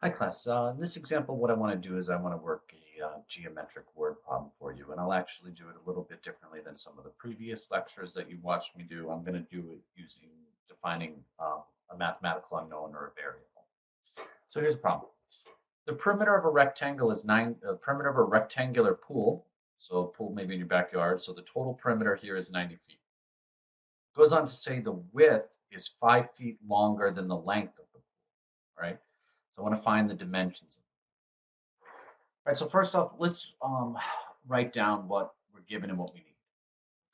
Hi class. In this example, what I want to do is I want to work a geometric word problem for you, and I'll actually do it a little bit differently than some of the previous lectures that you've watched me do. I'm going to do it using defining a mathematical unknown or a variable. So here's the problem. The perimeter of a rectangle is perimeter of a rectangular pool. So a pool maybe in your backyard. So the total perimeter here is 90 feet. Goes on to say the width is 5 feet longer than the length of the pool, right? So I want to find the dimensions. All right, so first off, let's write down what we're given and what we need,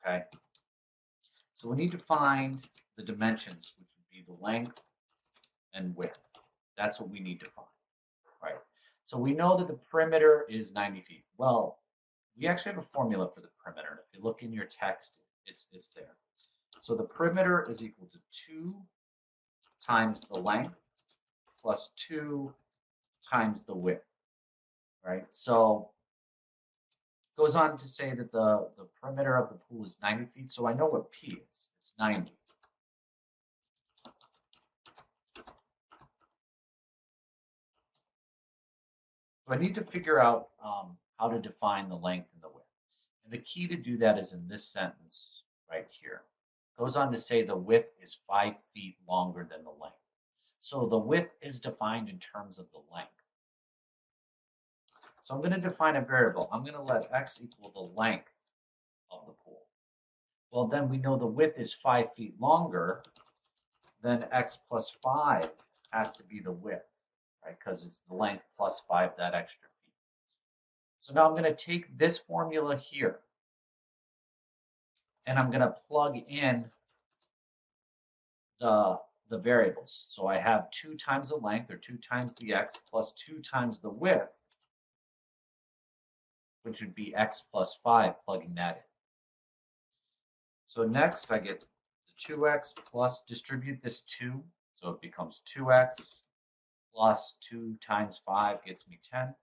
okay? So we need to find the dimensions, which would be the length and width. That's what we need to find, right? So we know that the perimeter is 90 feet. Well, we actually have a formula for the perimeter. And if you look in your text, it's there. So the perimeter is equal to 2 times the length plus 2 times the width, right? So goes on to say that the perimeter of the pool is 90 feet, so I know what P is. It's 90. So I need to figure out how to define the length and the width. And the key to do that is in this sentence right here. Goes on to say the width is 5 feet longer than the length. So the width is defined in terms of the length. So I'm going to define a variable. I'm going to let x equal the length of the pool. Well, then we know the width is 5 feet longer, then x plus 5 has to be the width, right? Because it's the length plus 5, that extra feet. So now I'm going to take this formula here, and I'm going to plug in the variables. So I have 2 times the length, or 2 times the x, plus 2 times the width, which would be x plus 5, plugging that in. So next I get the 2x plus, distribute this 2, so it becomes 2x plus 2 times 5 gets me 10.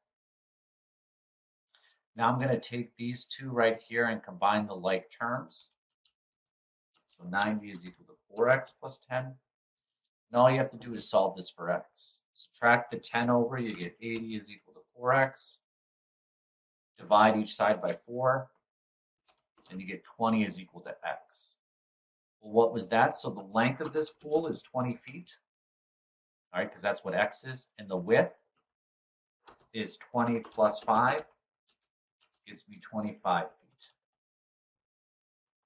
Now I'm going to take these two right here and combine the like terms. So 90 is equal to 4x plus 10. And all you have to do is solve this for x. Subtract the 10 over, you get 80 is equal to 4x. Divide each side by 4, and you get 20 is equal to x. Well, what was that? So the length of this pool is 20 feet, all right, because that's what x is. And the width is 20 plus 5, gives me 25 feet.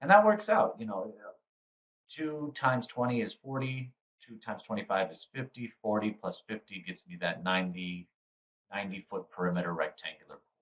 And that works out, 2 times 20 is 40, 2 times 25 is 50, 40 plus 50 gets me that 90 foot perimeter rectangular pool.